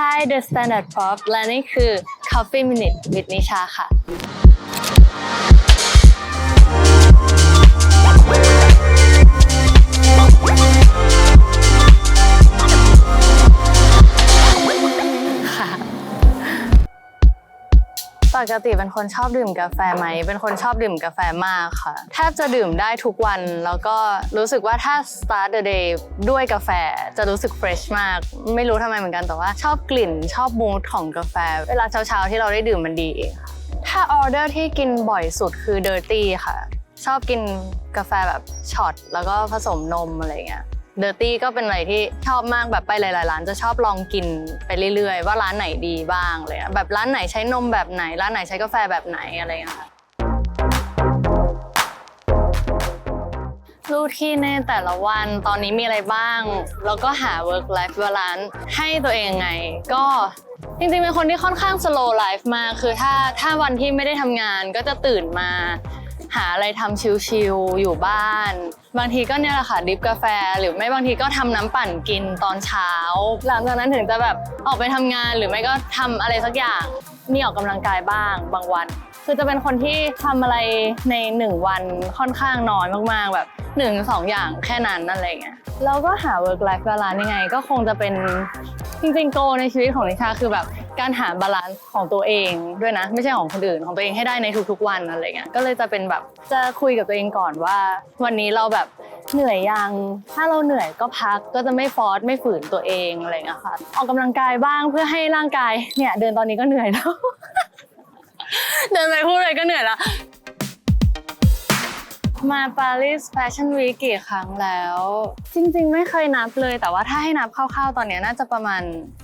Hi The Standard Pop และนี่คือ Coffee Minute with นิชาค่ะปกติเป็นคนชอบดื่มกาแฟไหมเป็นคนชอบดื่มกาแฟมากค่ะแทบจะดื่มได้ทุกวันแล้วก็รู้สึกว่าถ้า start the day ด้วยกาแฟจะรู้สึก fresh มากไม่รู้ทำไมเหมือนกันแต่ว่าชอบกลิ่นชอบมูดของกาแฟเวลาเช้าๆที่เราได้ดื่มมันดีเองค่ะถ้าออเดอร์ที่กินบ่อยสุดคือ dirty ค่ะชอบกินกาแฟแบบช็อตแล้วก็ผสมนมอะไรเงี้ยเดอร์ตี้ก็เป็นอะไรที่ชอบมากแบบไปหลายๆร้านจะชอบลองกินไปเรื่อยๆว่าร้านไหนดีบ้างเลยแบบร้านไหนใช้นมแบบไหนร้านไหนใช้กาแฟแบบไหนอะไรอย่างเงี้ยค่ะรูทีนในแต่ละวันตอนนี้มีอะไรบ้างแล้วก็หา work life balance ให้ตัวเองไงก็จริงๆเป็นคนที่ค่อนข้าง slow life มากคือถ้าวันที่ไม่ได้ทำงานก็จะตื่นมาหาอะไรทำชิลๆอยู่บ้านบางทีก็เนี่ยแหละค่ะดริปกาแฟหรือไม่บางทีก็ทำน้ำปั่นกินตอนเช้าหลังจากนั้นถึงจะแบบออกไปทำงานหรือไม่ก็ทำอะไรสักอย่างมีออกกำลังกายบ้างบางวันคือจะเป็นคนที่ทำอะไรใน1วันค่อนข้างน้อยมากๆแบบ1-2 อย่างแค่นั้นอะไรเงี้ยแล้วก็หา work life balance ยังไงก็คงจะเป็นจริงๆโกในชีวิตของนิชาคือแบบการหาบาลานซ์ของตัวเองด้วยนะไม่ใช่ของคนอื่นของตัวเองให้ได้ในทุกๆวันอะไรเงี้ยก็เลยจะเป็นแบบจะคุยกับตัวเองก่อนว่าวันนี้เราแบบเหนื่อยยังถ้าเราเหนื่อยก็พักก็จะไม่ฟอร์สไม่ฝืนตัวเองอะไรเงี้ยค่ะออกกำลังกายบ้างเพื่อให้ร่างกายเนี่ยเดินตอนนี้ก็เหนื่อยแล้ว เดินไปพูดเลยก็เหนื่อยแล้วมาปารีสแฟชั่นวีคกี่ครั้งแล้วจริงๆไม่เคยนับเลยแต่ว่าถ้าให้นับคร่าวๆตอนนี้น่าจะประมาณ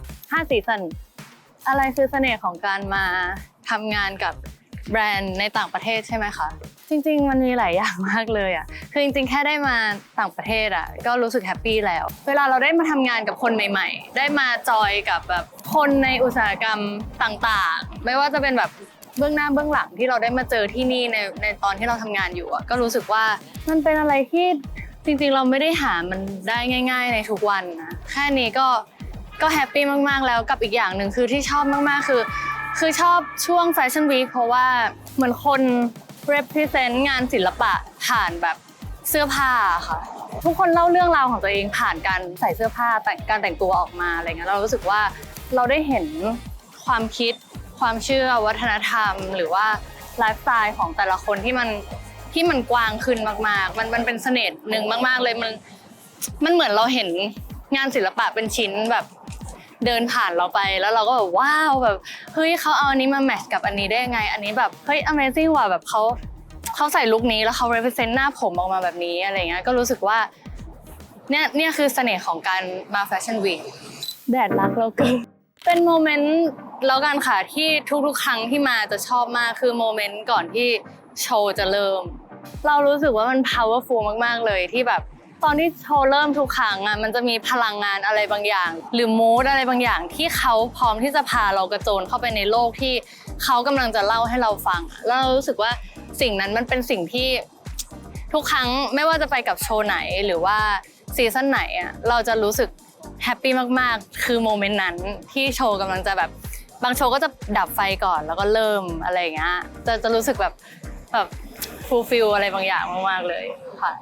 5 ซีซั่นอะไรคือเสน่ห์ของการมาทำงานกับแบรนด์ในต่างประเทศใช่ไหมคะจริงๆมันมีหลายอย่างมากเลยอ่ะคือจริงๆแค่ได้มาต่างประเทศอ่ะก็รู้สึกแฮปปี้แล้วเวลาเราได้มาทำงานกับคนใหม่ๆได้มาจอยกับแบบคนในอุตสาหกรรมต่างๆไม่ว่าจะเป็นแบบเบื้องหน้าเบื้องหลังที่เราได้มาเจอที่นี่ในตอนที่เราทำงานอยู่อ่ะก็รู้สึกว่ามันเป็นอะไรที่จริงๆเราไม่ได้หามันได้ง่ายๆในทุกวันนะแค่นี้ก็แฮปปี้มากๆแล้วกับอีกอย่างหนึ่งคือที่ชอบมากๆคือชอบช่วงแฟชั่นวีคเพราะว่าเหมือนคน represent งานศิลปะผ่านแบบเสื้อผ้าค่ะทุกคนเล่าเรื่องราวของตัวเองผ่านการใส่เสื้อผ้าการแต่งตัวออกมาอะไรเงี้ยเรารู้สึกว่าเราได้เห็นความคิดความเชื่อวัฒนธรรมหรือว่าไลฟ์สไตล์ของแต่ละคนที่มันกว้างขึ้นมากๆมันเป็นเสน่ห์หนึ่งมากๆเลยมันเหมือนเราเห็นงานศิลปะเป็นชิ้นแบบเดินผ่านเราไปแล้วเราก็แบบว้าวแบบเฮ้ยเขาเอาอันนี้มาแมทช์กับอันนี้ได้ยังไงอันนี้แบบเฮ้ย Amazing ว่ะแบบเขาใส่ลุคนี้แล้วเขา represent หน้าผมออกมาแบบนี้อะไรเงี้ยก็รู้สึกว่าเนี่ยคือเสน่ห์ของการมาแฟชั่นวีคแดดรักเราเกินเป็นโมเมนต์แล้วกันค่ะที่ทุกๆครั้งที่มาจะชอบมากคือโมเมนต์ก่อนที่โชว์จะเริ่มเรารู้สึกว่ามัน powerful มากๆเลยที่แบบตอนที่โชว์เริ่มทุกครั้งอ่ะมันจะมีพลังงานอะไรบางอย่างหรือมูดอะไรบางอย่างที่เขาพร้อมที่จะพาเรากระโจนเข้าไปในโลกที่เขากำลังจะเล่าให้เราฟังแล้วเรารู้สึกว่าสิ่งนั้นมันเป็นสิ่งที่ทุกครั้งไม่ว่าจะไปกับโชว์ไหนหรือว่าซีซั่นไหนอ่ะเราจะรู้สึกแฮปปี้มากๆคือโมเมนต์นั้นที่โชว์กำลังจะแบบบางโชว์ก็จะดับไฟก่อนแล้วก็เริ่มอะไรอย่างเงี้ยจะรู้สึกแบบฟูลฟิลอะไรบางอย่างมากๆเลยค่ะ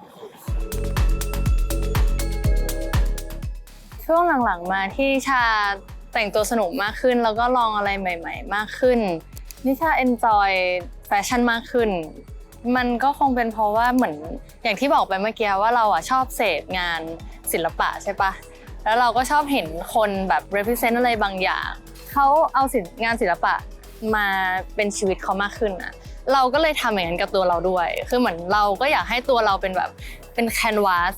ช่วงหลังๆมาที่ชาแต่งตัวสนุกมากขึ้นแล้วก็ลองอะไรใหม่ๆมากขึ้นนิชาเอนจอยแฟชั่นมากขึ้นมันก็คงเป็นเพราะว่าเหมือนอย่างที่บอกไปเมื่อกี้ว่าเราอ่ะชอบเสพงานศิลปะใช่ปะแล้วเราก็ชอบเห็นคนแบบ represent อะไรบางอย่างเขาเอางานศิลปะมาเป็นชีวิตเขามากขึ้นอะเราก็เลยทำอย่างนั้นกับตัวเราด้วยคือเหมือนเราก็อยากให้ตัวเราเป็นแบบเป็นแคนวาส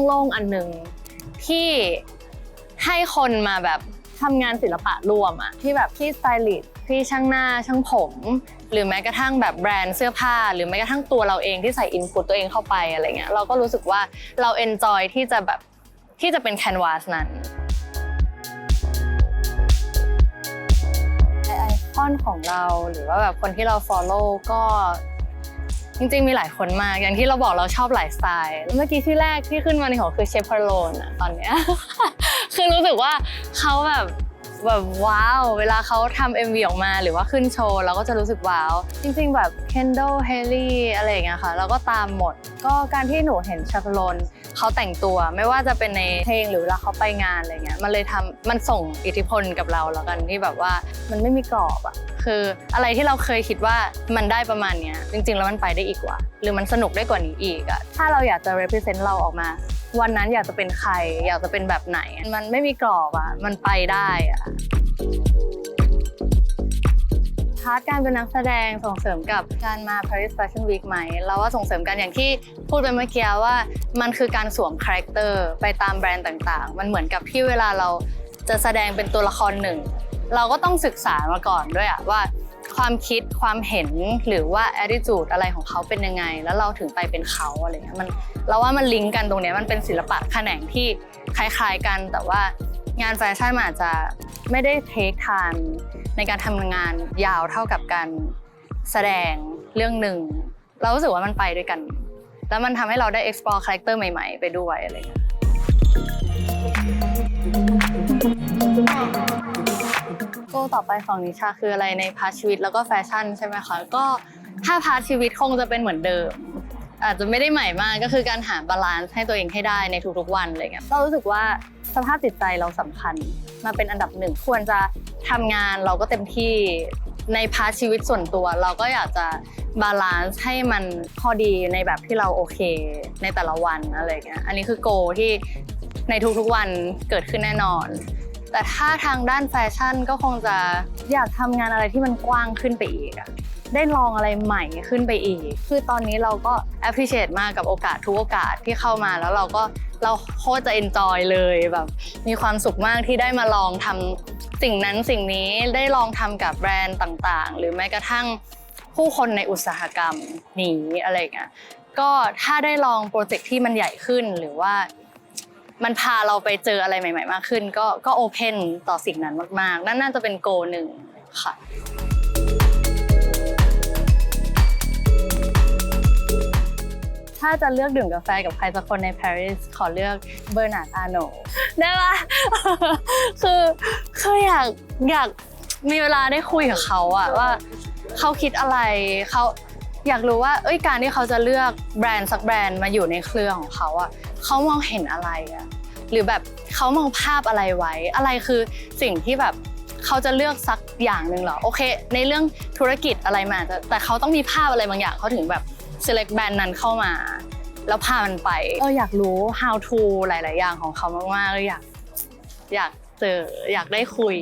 โล่งๆอันนึงที่ให้คนมาแบบทำงานศิลปะร่วมอะที่แบบพี่สไตลิสต์พี่ช่างหน้าช่างผมหรือแม้กระทั่งแบบแบรนด์เสื้อผ้าหรือแม้กระทั่งตัวเราเองที่ใส่อินพุตตัวเองเข้าไปอะไรเงี้ยเราก็รู้สึกว่าเราเอนจอยที่จะเป็นแคนวาสนั้นไอคอนของเราหรือว่าแบบคนที่เรา follow ก็จริงๆมีหลายคนมากอย่างที่เราบอกเราชอบหลายสไตล์เมื่อกี้ที่แรกที่ขึ้นมาในหัวคือเชฟพาโลนอะตอนเนี้ย คือรู้สึกว่าเขาแบบ แบบว้าวเวลาเขาทำ MV ออกมาหรือว่าขึ้นโชว์เราก็จะรู้สึกว้าวจริงๆแบบ Kendall Hailey อะไรอย่างเงี้ยค่ะเราก็ตามหมดก็การที่หนูเห็นชาลอนเขาแต่งตัวไม่ว่าจะเป็นในเพลงหรือเวลาเขาไปงานอะไรเงี้ยมันส่งอิทธิพลกับเราแล้วกันที่แบบว่ามันไม่มีกรอบอะคืออะไรที่เราเคยคิดว่ามันได้ประมาณเนี้ยจริงๆแล้วมันไปได้อีกกว่าหรือมันสนุกได้กว่านี้อีกอะถ้าเราอยากจะ represent เราออกมาวันนั้นอยากจะเป็นใครอยากจะเป็นแบบไหนมันไม่มีกรอบอะมันไปได้อะพาร์ทการเป็นนักแสดงส่งเสริมกับการมา Paris Fashion Week ไหมเราว่าส่งเสริมกันอย่างที่พูดไปเมื่อกี้ว่ามันคือการสวมคาแรคเตอร์ไปตามแบรนด์ต่างๆมันเหมือนกับที่เวลาเราจะแสดงเป็นตัวละครหนึ่งเราก็ต้องศึกษามาก่อนด้วยอะว่าความคิดความเห็นหรือว่า attitude อะไรของเขาเป็นยังไงแล้วเราถึงไปเป็นเขาอะไรเงี้ยเราว่ามันลิงก์กันตรงนี้มันเป็นศิลปะแขนงที่คล้ายๆกันแต่ว่างานแฟชั่นมันอาจจะไม่ได้ take time ในการทำงานยาวเท่ากับการแสดงเรื่องหนึ่งเรารู้สึกว่ามันไปด้วยกันแล้วมันทำให้เราได้ explore character ใหม่ๆไปด้วยอะไรเงี้ยโกต่อไปของนิชาคืออะไรในพาร์ทชีวิตแล้วก็แฟชั่นใช่ไหมคะก็ถ้าพาร์ทชีวิตคงจะเป็นเหมือนเดิมอาจจะไม่ได้ใหม่มากก็คือการหาบาลานซ์ให้ตัวเองให้ได้ในทุกๆวันอะไรเงี้ยเรารู้สึกว่าสภาพจิตใจเราสำคัญมาเป็นอันดับหนึ่งควรจะทำงานเราก็เต็มที่ในพาร์ทชีวิตส่วนตัวเราก็อยากจะบาลานซ์ให้มันพอดีในแบบที่เราโอเคในแต่ละวันอะไรเงี้ยอันนี้คือโกที่ในทุกๆวันเกิดขึ้นแน่นอนแต่ถ้าทางด้านแฟชั่นก็คงจะอยากทำงานอะไรที่มันกว้างขึ้นไปอีกอะได้ลองอะไรใหม่ขึ้นไปอีกคือตอนนี้เราก็ appreciate มากกับโอกาสทุกโอกาสที่เข้ามาแล้วเราโคตรจะ enjoy เลยแบบมีความสุขมากที่ได้มาลองทำสิ่งนั้นสิ่งนี้ได้ลองทำกับแบรนด์ต่างๆหรือแม้กระทั่งผู้คนในอุตสาหกรรมนี้อะไรเงี้ยก็ถ้าได้ลองโปรเจกต์ที่มันใหญ่ขึ้นหรือว่ามันพาเราไปเจออะไรใหม่ๆมากขึ้นก็โอเพนต่อสิ่งนั้นมากๆนั่นน่าจะเป็นโกหนึ่งค่ะถ้าจะเลือกดื่มกาแฟกับใครสักคนในปารีสขอเลือกเบอร์นาร์ด อาร์โนลด์ได้ปะ คืออยากมีเวลาได้คุยกับเขาอะว่าเขาคิดอะไรเขาอยากรู้ว่าการที่เขาจะเลือกแบรนด์สักแบรนด์มาอยู่ในเครือของเขาอะเขามองเห็นอะไรอะหรือแบบเขามองภาพอะไรไว้อะไรคือสิ่งที่แบบเขาจะเลือกสักอย่างหนึ่งเหรอโอเคในเรื่องธุรกิจอะไรมาแต่เขาต้องมีภาพอะไรบางอย่างเขาถึงแบบ select แบรนด์นั้นเข้ามาแล้วพามันไปอยากรู้ how to หลายๆอย่างของเขามากๆเลยอยากเจออยากได้คุย